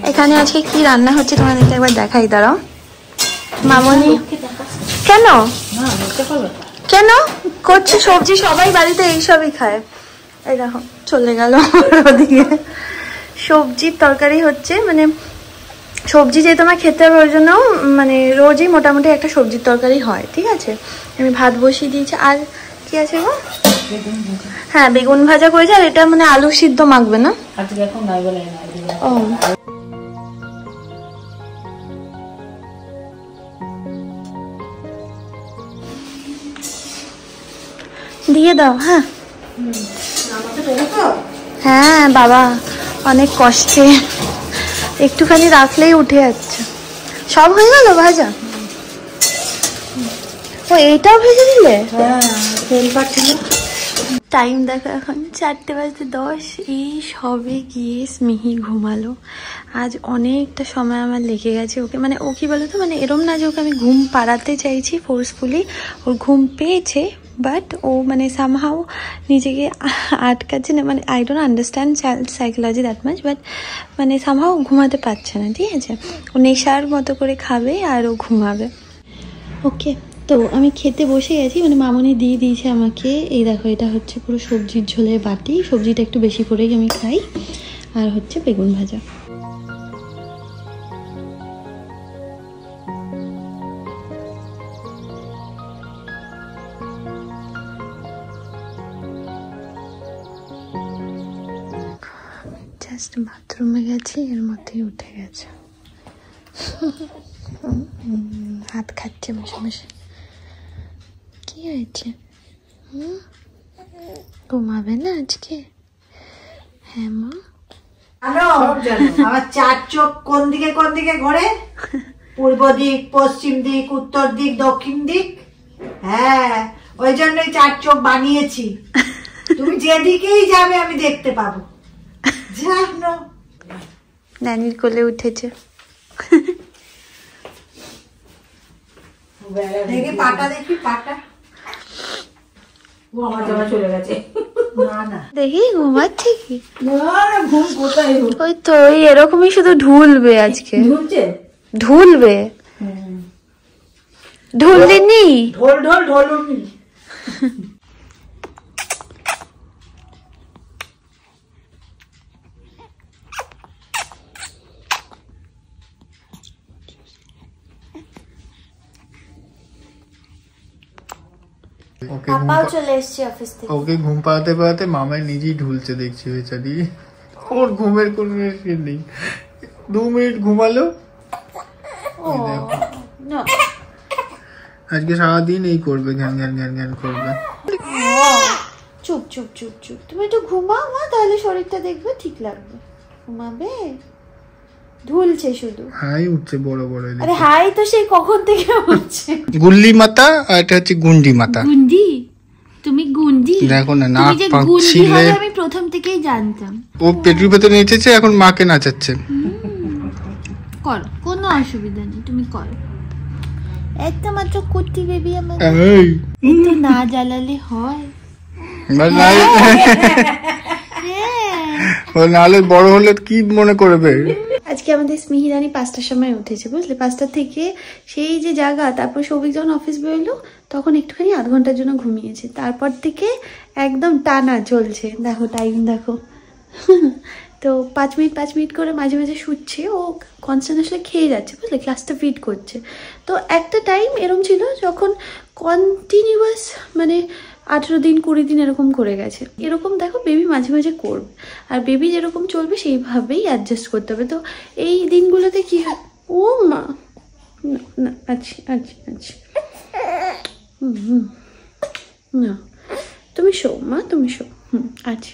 এখানে আজকে কি রান্না হচ্ছে তোমাদেরকে একবার দেখাই, দাঁড়াও। মামনি কেন কেন করছে? সবজি সবাই বাড়িতে এইসবই খায়। এই দেখো চলে গেল ওদিকে। সবজির তরকারি হচ্ছে, মানে সবজি যে তোমার খেতে হবে ওই জন্য মানে রোজই মোটামুটি একটা সবজির তরকারি হয়, ঠিক আছে। আমি ভাত বসিয়ে দিয়েছি। আর কি আছে গো? হ্যাঁ বেগুন ভাজা করেছে। আর এটা মানে আলু সিদ্ধ মাখবে না? ও দিয়ে দাও। হ্যাঁ হ্যাঁ বাবা অনেক কষ্টে, একটুখানি রাখলেই উঠে যাচ্ছে। সব হয়ে গেল ভাজা? ও এইটাও ভেজে দিলে? টাইম দেখো এখন 4:10। এই সবে গিয়ে স্মিহি ঘুমালো। আজ অনেকটা সময় আমার লেগে গেছে ওকে, মানে ও কি বলতো, মানে এরম না যে ওকে আমি ঘুম পাড়াতে চাইছি ফোর্সফুলি, ওর ঘুম পেয়েছে বাট ও মানে সামহাউ নিজেকে আটকাচ্ছে না। মানে I don't understand child psychology that much, but মানে সামহাউ ঘুমাতে পারছে না, ঠিক আছে। ও নেশার মতো করে খাবে আর ও ঘুমাবে। ওকে তো আমি খেতে বসে গেছি, মানে মামনি দিয়ে দিয়েছে আমাকে। এই দেখো এটা হচ্ছে পুরো সবজির ঝোলের বাটি, সবজিটা একটু বেশি করেই আমি খাই। আর হচ্ছে বেগুন ভাজা। জাস্ট বাথরুমে গেছি, এর মধ্যেই উঠে গেছে। হাত খাচ্ছে বসে বসে। কি হয়েছে? ঘুমাবে না আজকে? হ্যাঁ মা। আমার 4 চোখ কোন দিকে ঘোরে? পূর্ব দিক, পশ্চিম দিক, উত্তর দিক, দক্ষিণ দিক। হ্যাঁ ওই জন্যই 4 চোখ বানিয়েছি। তুমি যেদিকেই যাবে আমি দেখতে পাবো। জানো নানির কোলে উঠেছে। দেখি পাটা, দেখি পাটা। ও আমার জামা চলে গেছে। না না দেখি ঘুমাচ্ছে কি? না ঘুম কোথায়? ওই তো ওই এরকমই শুধু ঢুলবে আজকে। ঢুলছে? ঢুলবে। ঢুললিনি? ঢোলুনি। পাপাও চলে এসেছে অফিস থেকে। ওকে ঘুম পাড়াতে পাড়াতে মামাই নিজেই ঢুলছে, দেখছি বেচারি। ওর ঘুমের কোনো রেস্ট নেই। 2 মিনিট ঘুমালো। আজকে সারাদিন এই করবে, ঘ্যান ঘ্যান ঘ্যান ঘ্যান করবে। চুপ চুপ চুপ চুপ। তুমি একটু ঘুমাও মা, তাহলে শরীরটা দেখবে ঠিক লাগবে। ঘুমাবে? ঢুলছে শুধু। হাই উঠছে বড় বড়। আরে হাই তো সেই কখন থেকে উঠছে। গুল্লি মাতা আর এটা হচ্ছে গুন্ডি মাতা। গুন্ডি? তুমি গুন্ডি? দেখো না নাক পাচ্ছিলে। আমি প্রথম থেকেই জানতাম। ও পেটের ভেতরে নেচেছে, এখন মাকে নাচাচ্ছে। কর, কোনো অসুবিধা নেই, তুমি করো। একটা মাত্র কুটি বেবি আমার। একটু না জ্বালালে হয়? নাহলে বড় হলে কি মনে করবে? আজকে আমাদের স্মিহিরানি 5টার সময় উঠেছে, বুঝলে। 5টা থেকে সেই যে জায়গা, তারপর সৌভিক যখন অফিস বেরোলো তখন একটুখানি আধ ঘন্টার জন্য ঘুমিয়েছে। তারপর থেকে একদম টানা চলছে। দেখো টাইম দেখো। তো 5 মিনিট করে মাঝে মাঝে শুচ্ছে। ও কনস্ট্যান্টলি খেয়ে যাচ্ছে, বুঝলে, ক্লাসটা ফিট করছে। তো একটা টাইম এরকম ছিল যখন কন্টিনিউয়াস মানে 18 দিন 20 দিন এরকম করে গেছে। এরকম দেখো বেবি মাঝে মাঝে করবে, আর বেবি যেরকম চলবে সেইভাবেই অ্যাডজাস্ট করতে হবে। তো এই দিনগুলোতে কি হয়, ও মা না আচ্ছা আচ্ছা আচ্ছা না তুমি শো মা, তুমি শো। আচ্ছা।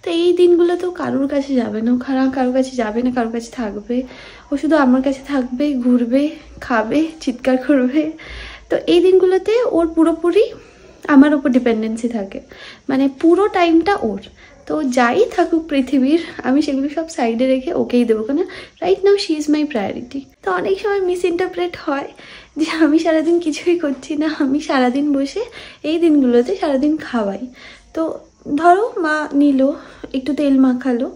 তো এই দিনগুলোতেও কারোর কাছে যাবে না, কারোর কাছে যাবে না, কারোর কাছে থাকবে। ও শুধু আমার কাছে থাকবে, ঘুরবে, খাবে, চিৎকার করবে। তো এই দিনগুলোতে ওর পুরোপুরি আমার ওপর ডিপেন্ডেন্সি থাকে, মানে পুরো টাইমটা ওর। তো যাই থাকুক পৃথিবীর, আমি সেগুলো সব সাইডে রেখে ওকেই দেবো, কারণ right now she is my priority. তো অনেক সময় মিস ইন্টারপ্রেট হয় যে আমি সারাদিন কিছুই করছি না, আমি সারাদিন বসে এই দিনগুলোতে সারাদিন খাওয়াই। তো ধরো মা নিল, একটু তেল মাখালো,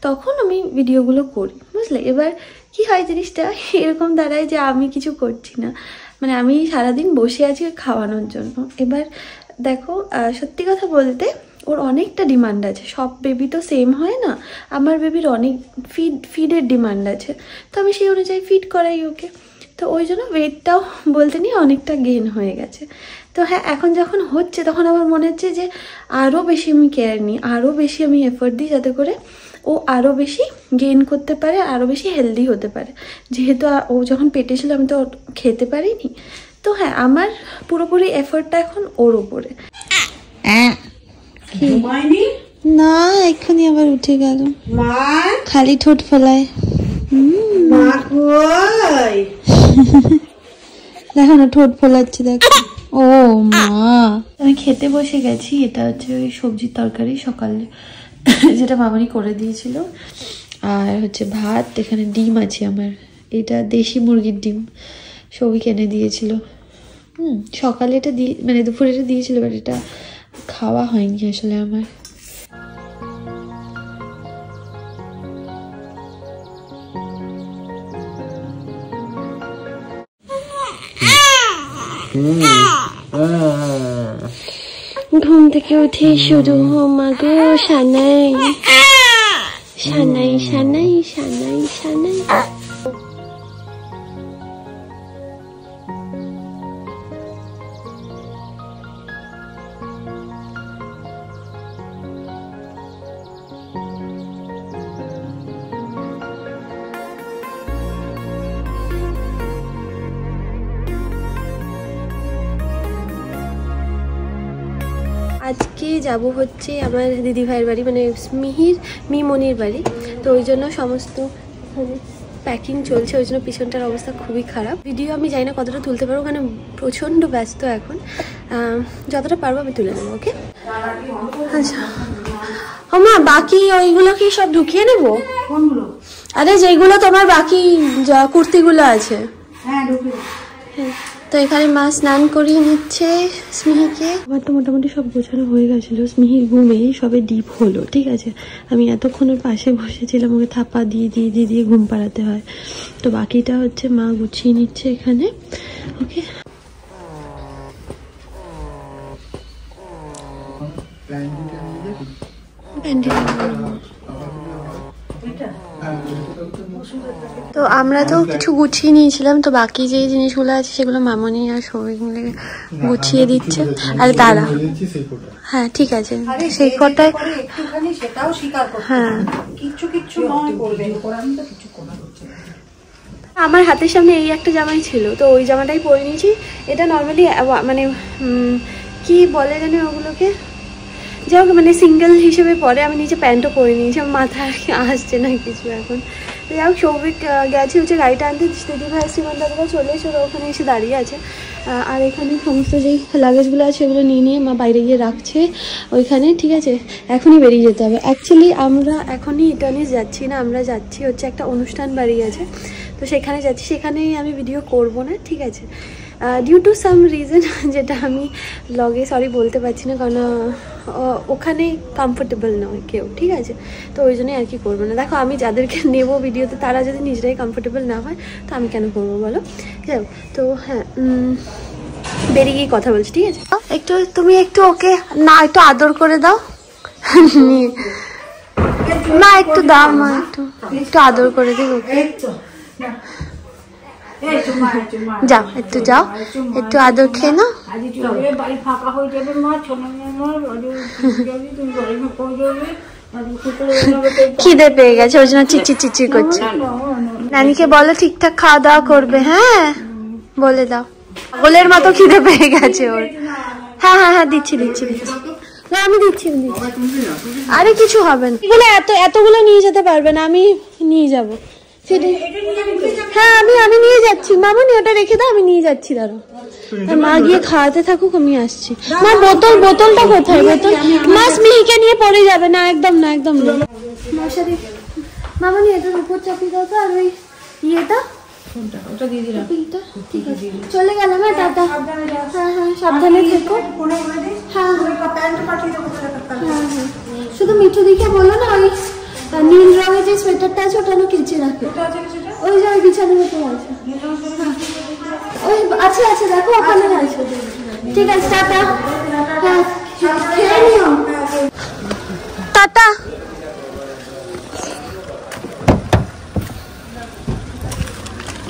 তখন আমি ভিডিওগুলো করি, বুঝলে। এবার কি হয় জিনিসটা এরকম দাঁড়ায় যে আমি কিছু করছি না, মানে আমি সারাদিন বসে আছি খাওয়ানোর জন্য। এবার দেখো সত্যি কথা বলতে ওর অনেকটা ডিমান্ড আছে, সব বেবি তো সেম হয় না, আমার বেবির অনেক ফিডের ডিমান্ড আছে, তো আমি সেই অনুযায়ী ফিড করাই ওকে। তো ওই জন্য ওয়েটটাও বলতে নিয়ে অনেকটা গেইন হয়ে গেছে। তো হ্যাঁ, এখন যখন হচ্ছে তখন আমার মনে হচ্ছে যে আরও বেশি আমি কেয়ার নিই, আরও বেশি আমি এফোর্ট দিই, যাতে করে ও আরও বেশি গেইন করতে পারে, আরও বেশি হেলদি হতে পারে। যেহেতু ও যখন পেটে ছিল আমি তো খেতে পারিনি, তো হ্যাঁ আমার পুরোপুরি এফোর্টটা এখন ওর উপরে। না এক্ষুনি আবার উঠে গেল, খালি ঠোঁট ফেলায়। দেখো না ঠোঁট ফোলাচ্ছে, দেখো। ও মা, আমি খেতে বসে গেছি। এটা হচ্ছে ওই সবজির তরকারি সকালে যেটা মামনি করে দিয়েছিল, আর হচ্ছে ভাত, এখানে ডিম আছে আমার, এটা দেশি মুরগির ডিম সবই এনে দিয়েছিল। সকালে এটা দিয়ে মানে দুপুরে এটা দিয়েছিল, বাট এটা খাওয়া হয়নি আসলে আমার। ঘুম থেকে উঠে শুরু মাগো সানাই সানাই সানাই সানাই সানাই। আজকে যাব হচ্ছে আমার দিদি ভাইয়ের বাড়ি, মানে মিমনির বাড়ি। তো ওই জন্য সমস্ত প্যাকিং চলছে, ওই জন্য পিছনটার অবস্থা খুবই খারাপ। ভিডিও আমি জানি না কতটা তুলতে পারবো, কারণ প্রচণ্ড ব্যস্ত এখন। যতটা পারবো আমি তুলে নেবো, ওকে? আচ্ছা মা, বাকি ওইগুলো কি সব ঢুকিয়ে নেবো? আরে যেগুলো তোমার বাকি কুর্তিগুলো আছে। হ্যাঁ, তো এখানে মা স্নান করিয়ে নিচ্ছে স্মিহিকে। আমার তো মোটামুটি সব গোছানো হয়ে গেছিলো, স্মিহির ঘুমে সবে ডিপ হলো, ঠিক আছে। আমি এতক্ষণের পাশে বসেছিলাম, ওকে থাপা দিয়ে দিয়ে দিয়ে দিয়ে ঘুম পাড়াতে হয়। তো বাকিটা হচ্ছে মা গুছিয়ে নিচ্ছে এখানে, ওকে। তো আমরা তো কিছু গুছিয়ে নিয়েছিলাম, তো বাকি যে জিনিসগুলো আছে সেগুলো মামনি আর সৌভিক মিলে গুছিয়ে দিচ্ছে। আর দাঁড়া, হ্যাঁ ঠিক আছে, সেই কটায় হ্যাঁ আমার হাতের সামনে এই একটা জামাই ছিল, তো ওই জামাটাই পরে নিয়েছি। এটা নর্মালি মানে কি বলে জানি ওগুলোকে, যাই হোক মানে সিঙ্গেল হিসেবে পরে। আমি নিচে প্যান্টও পরে নিয়েছি, আমার মাথায় আসছে না কিছু এখন। যাই হোক, সৌভিক গেছে হচ্ছে গাড়িটা আনতে, দিদি ভাই শ্রীমান দাদা চলে এসে ওখানে এসে দাঁড়িয়ে আছে। আর এখানে সমস্ত যেই লাগেজগুলো আছে সেগুলো নিয়ে নিয়ে মা বাইরে গিয়ে রাখছে ওইখানে, ঠিক আছে। এখনই বেরিয়ে যেতে হবে। অ্যাকচুয়ালি আমরা এখনই ইটার্নিস যাচ্ছি না, আমরা যাচ্ছি হচ্ছে একটা অনুষ্ঠান বাড়ি আছে, তো সেখানে যাচ্ছি। সেখানেই আমি ভিডিও করব না, ঠিক আছে, ডিউ টু সাম রিজন, যেটা আমি ব্লগে সরি বলতে পারছি না, কারণ ওখানে কমফোর্টেবল নয় কেউ, ঠিক আছে। তো ওই জন্যই আর কি করবো না। দেখো আমি যাদেরকে নেব ভিডিওতে তারা যদি নিজেরাই কমফোর্টেবল না হয় তো আমি কেন করবো বলো। যাই হোক, তো হ্যাঁ বেরিয়ে গিয়ে কথা বলছি, ঠিক আছে। একটু তুমি একটু ওকে না একটু আদর করে দাও মা, একটু দাও মা, একটু একটু আদর করে দিই ওকে। যাও একটু যাও, একটু আদর খেয়ে নাও। খিদে পেয়ে গেছে, ওই জন্য চিচির চিচির করছে। নানিকে বলো ঠিকঠাক খাওয়া দাওয়া করবে, হ্যাঁ বলে দাও। গোলের মতো খিদে পেয়ে গেছে ওর। হ্যাঁ হ্যাঁ হ্যাঁ দিচ্ছি দিচ্ছি দিচ্ছি, না আমি দিচ্ছি। আরে কিছু হবে না, এগুলো এতগুলো নিয়ে যেতে পারবে না, আমি নিয়ে যাবো। হ্যাঁ আমি নিয়ে যাচ্ছি, মামনি ওটা রেখে দাও, আমি নিয়ে যাচ্ছি, দাঁড়ো। মা গিয়ে খাওয়াতে থাকুক, আমি আসছি। মা বোতলটা কোথায়? বোতল মা স্মিহিকে নিয়ে পড়ে যাবে না, একদম না, একদম না। মশারি মামনি এটার উপর চাপিয়ে দাও তো, আর ওই ইয়েটা ওটা দিয়ে দিলাম। ঠিক আছে, চলে গেলাম। হ্যাঁ টাটা। হ্যাঁ সাবধানে থেকো। হ্যাঁ শুধু মিঠু দিকে বলো না ওই নীল রঙের যে সোয়েটারটা আছে ওটা না কেচে রাখে, ওই যে ওই বিছানার উপর আছে। ওই আছে দেখো ওখানে আছে। ঠিক আছে টাটা। হ্যাঁ খেয়ে নিও, টাটা।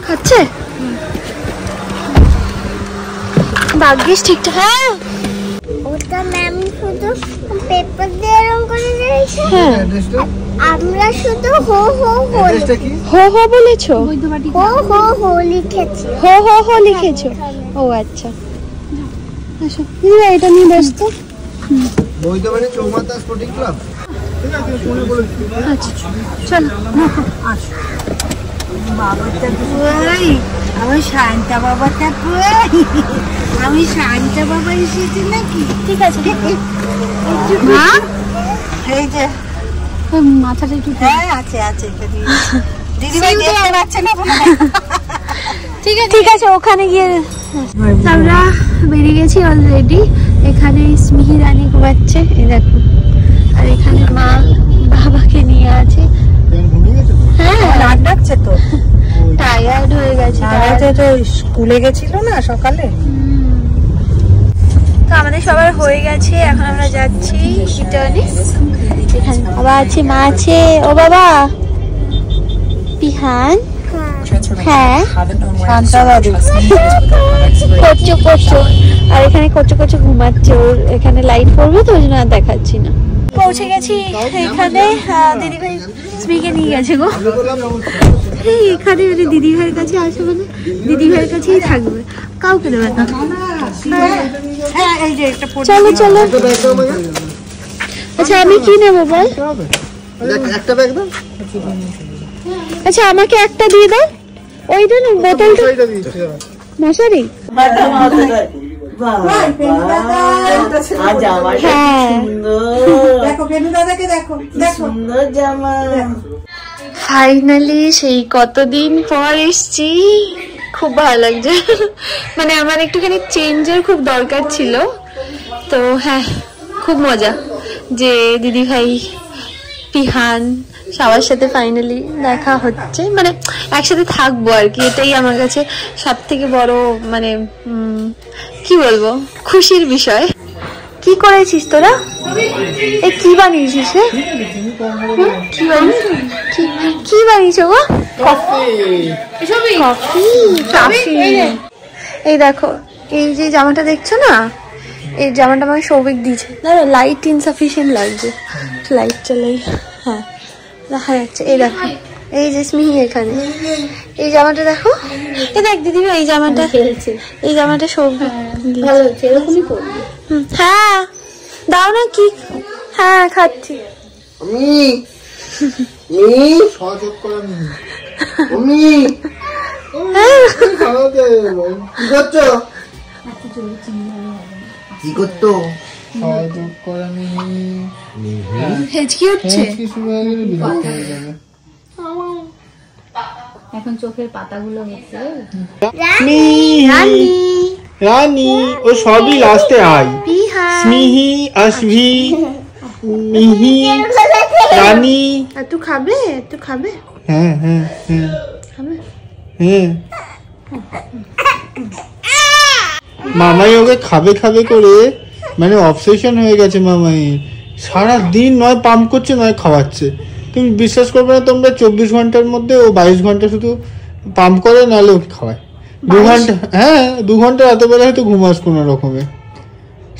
খাচ্ছে ভাগ্যিস ঠিকঠাক। হ্যাঁ ওটা ম্যাম শুধু পেপার দিয়ে রং করে দিয়েছে, আমরা শুধু হো হো বলেছো, হো লিখেছি। হো লিখেছো? ও আচ্ছা, এটা নিয়ে ব্যস্ত। আচ্ছা চলো। বাবাটা কই? আমি শান্তা বাবাটা কই? আমি শান্তা বাবা এসেছি নাকি? ঠিক আছে মা, এই যে মাথাটা একটু। হ্যাঁ আছে দিদিভাই দেখতে পাচ্ছে না। ঠিক আছে ওখানে গিয়ে আমরা বেরিয়ে গেছি অলরেডি। এখানে স্মিহি রানী ঘুমাচ্ছে, এই দেখো, আর এখানে মা বাবাকে নিয়ে আছে। হ্যাঁ ডাকছে তো, টায়ার্ড হয়ে গেছে, তো স্কুলে গেছিল না সকালে। তো আমাদের সবার হয়ে গেছে, এখন আমরা যাচ্ছি ইটার্নিস। এখানে বাবা আছে, মা আছে। ও বাবা পিহান, হ্যাঁ করছো। আর এখানে করছো ঘুমাচ্ছে। ওর এখানে লাইট পড়বে তো ওই জন্য আর দেখাচ্ছি না। পৌঁছে গেছি এখানে। দিদিভাই স্মিকে নিয়ে গেছে গো। এখানে মানে দিদিভাইয়ের কাছে আসে, মানে দিদিভাইয়ের কাছেই থাকবে, কাউকে দেবে না। চলো। আচ্ছা আমি কি নেবো বল? একটা ব্যাগ দাও। আচ্ছা আমাকে একটা দিয়ে দাও, ওইটা না বোতলটা। মশারি ফাইনালি সেই কতদিন পর এসছি, খুব ভালো লাগছে। মানে আমার একটুখানি চেঞ্জের খুব দরকার ছিল, তো হ্যাঁ খুব মজা যে দিদিভাই পিহান সবার সাথে ফাইনালি দেখা হচ্ছে, মানে একসাথে থাকবো আর কি। এটাই আমার কাছে সব থেকে বড় মানে কি বলবো খুশির বিষয়। কি করেছিস তোরা? কি বানিয়েছিস? কি বানিয়েছো গো? কফি। এই দেখো, এই যে জামাটা দেখছো না, এই জামাটা আমাকে সৌভিক দিয়েছে। দাঁড়া, লাইট ইনসাফিসিয়েন্ট লাগছে, লাইট চালাই। হ্যাঁ দেখা যাচ্ছে। এই দেখো, এই যে স্মিহি এখানে, এই জামাটা দেখো। এই দেখ দিদি, এই জামাটা সৌভিক দিয়েছে। হ্যাঁ দাও না। কি? হ্যাঁ খাচ্ছি। কি করতো? হেঁচকি উঠছে। এখন চোখের পাতাগুলো হচ্ছে রানী। ও সবই লাস্টে আই। স্মিহি, অশ্ভি, মিহি, রানী। তুই খাবে? হ্যাঁ মামাই ওকে খাবে করে মানে অবসেশন হয়ে গেছে মামাইয়ের। সারা দিন নয় পাম্প করছে নয় খাওয়াচ্ছে। তুমি বিশ্বাস করবে না, তোমরা 24 ঘন্টার মধ্যে ও 22 ঘন্টা শুধু পাম্প করে, নাহলে ওকে খাওয়ায় 2 ঘন্টা। হ্যাঁ 2 ঘন্টা রাতের বেলা হয়তো ঘুমাস কোনো রকমে,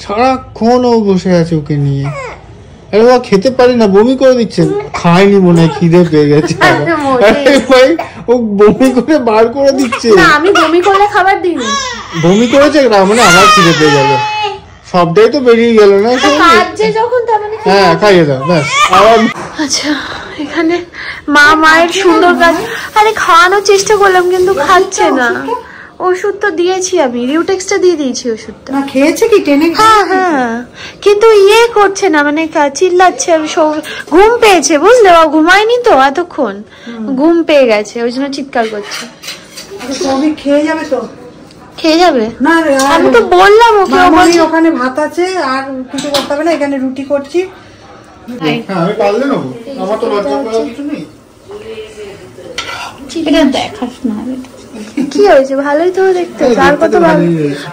সারাক্ষণ ও বসে আছে ওকে নিয়ে। আরে ও খেতে পারি না, বমি করে দিচ্ছে। খাইনি মনে হয়, খিদে পেয়ে গেছে। ভাই ও বমি করে বার করে দিচ্ছে। আমি বমি করলে খাবার দিই না। বমি করেছে না মানে আবার খিদে পেয়ে গেল, সবটাই তো বেরিয়ে গেল না। যখন হ্যাঁ খাইয়ে দাও ব্যাস। আচ্ছা এখানে মায়ের সুন্দর কাজ। আরে খাওয়ানোর চেষ্টা করলাম কিন্তু খাচ্ছে না। ওষুধ তো দিয়েছি আমি, রিউটেক্সটা দিয়ে দিয়েছি ওষুধটা। না খেয়েছে কি টেনে? হ্যাঁ কিন্তু করছে না, মানে চিল্লাচ্ছে। ঘুম পেয়েছে বুঝলে, ও ঘুমায়নি তো এতক্ষণ, ঘুম পেয়ে গেছে ওই জন্য চিৎকার করছে। খেয়ে যাবে তো? খেয়ে যাবে না, আমি তো বললাম ওকে। ওখানে ভাত আছে, আর কিছু করতে হবে না, এখানে রুটি করছি। আমি পারলে নেবো, আমার তো লজ্জা করার কিছু নেই। দেখাস না কি হয়েছে, ভালোই তো দেখতে, আর কত ভালো।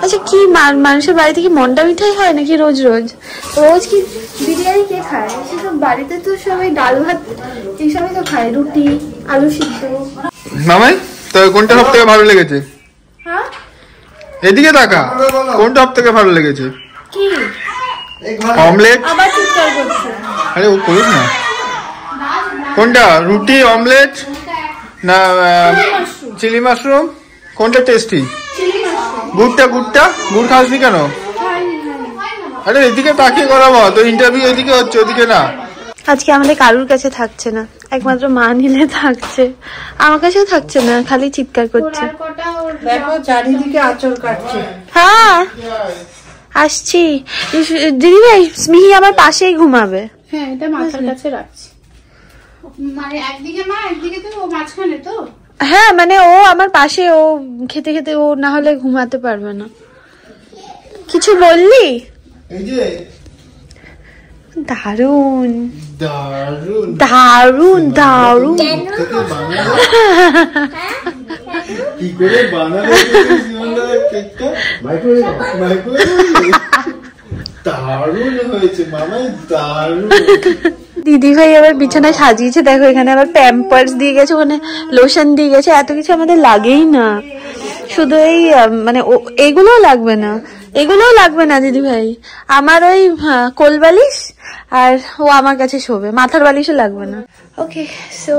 আচ্ছা কি মানুষের বাড়িতে কি মন্ডা মিঠাই হয় নাকি রোজ রোজ? রোজ কি বিরিয়ানি কে খায়? সেসব বাড়িতে তো সবাই ডাল ভাত এইসবই তো খায়, রুটি আলু সিদ্ধ। মামাই তো কোনটা সব থেকে ভালো লেগেছে? হ্যাঁ এদিকে তাকা, কোনটা সব থেকে ভালো লেগেছে? কি অমলেট? আবার চিৎকার করছে। আরে ও করুক না। কোনটা, রুটি অমলেট না চিলি মাশরুম? কোনটা টেস্টি? গুড়টা গুড় খাসনি কেন? আরে এদিকে তাকিয়ে করাবো তো, ইন্টারভিউ এদিকে হচ্ছে, ওদিকে না। আজকে আমাদের কারুর কাছে থাকছে না, একমাত্র মা নিলে থাকছে, আমার কাছেও থাকছে না, খালি চিৎকার করছে। দেখো চারিদিকে আঁচড় কাটছে। হ্যাঁ আসছি দিদি ভাই, স্মিহি আমার পাশেই ঘুমাবে। হ্যাঁ এটা মাথার কাছে রাখছি, মানে একদিকে মা একদিকে তো, ও মাঝখানে তো। হ্যাঁ মানে ও আমার পাশে, ও খেতে খেতে ও না হলে ঘুমাতে পারবে না। কিছু বললি? এই যে দারুন দারুন দারুন দারুন। কি করে বানালো কেকটা? দারুন হয়েছে মামাই, দারুন। দিদি ভাই আবার বিছানায় সাজিয়েছে, দেখো এখানে আবার প্যাম্পার্স দিয়ে গেছে, ওখানে লোশন দিয়ে গেছে। এত কিছু আমাদের লাগেই না, শুধু এই মানে এগুলোও লাগবে না, এগুলোও লাগবে না দিদি ভাই। আমার ওই কোল বালিশ আর ও আমার কাছে শোবে, মাথার বালিশও লাগবে না। ওকে সো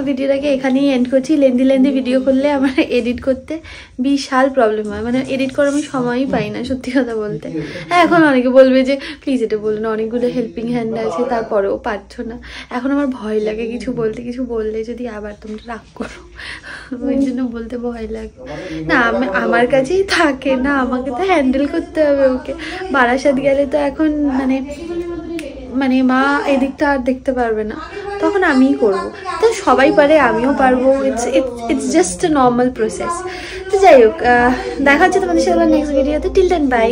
ভিডিওটাকে এখানেই এন্ড করছি। লেন্দি ভিডিও করলে আমার এডিট করতে বিশাল প্রবলেম হয়, মানে এডিট করার আমি সময়ই পাই না সত্যি কথা বলতে। হ্যাঁ এখন অনেকে বলবে যে প্লিজ এটা বলুন, অনেকগুলো হেল্পিং হ্যান্ড আছে তারপরেও পারছো না। এখন আমার ভয় লাগে কিছু বলতে, কিছু বললে যদি আবার তোমরা রাগ করো, ওই জন্য বলতে ভয় লাগে। না আমার কাছেই থাকে না, আমাকে তো হ্যান্ডেল করতে হবে ওকে। বারাসাত গেলে তো এখন মানে মা এদিকটা আর দেখতে পারবে না, তখন আমিই করবো। তো সবাই পারে, আমিও পারবো, it's just a normal process. তো যাই হোক, দেখা হচ্ছে তোমাদের সাথে নেক্সট ভিডিওতে। Till then by.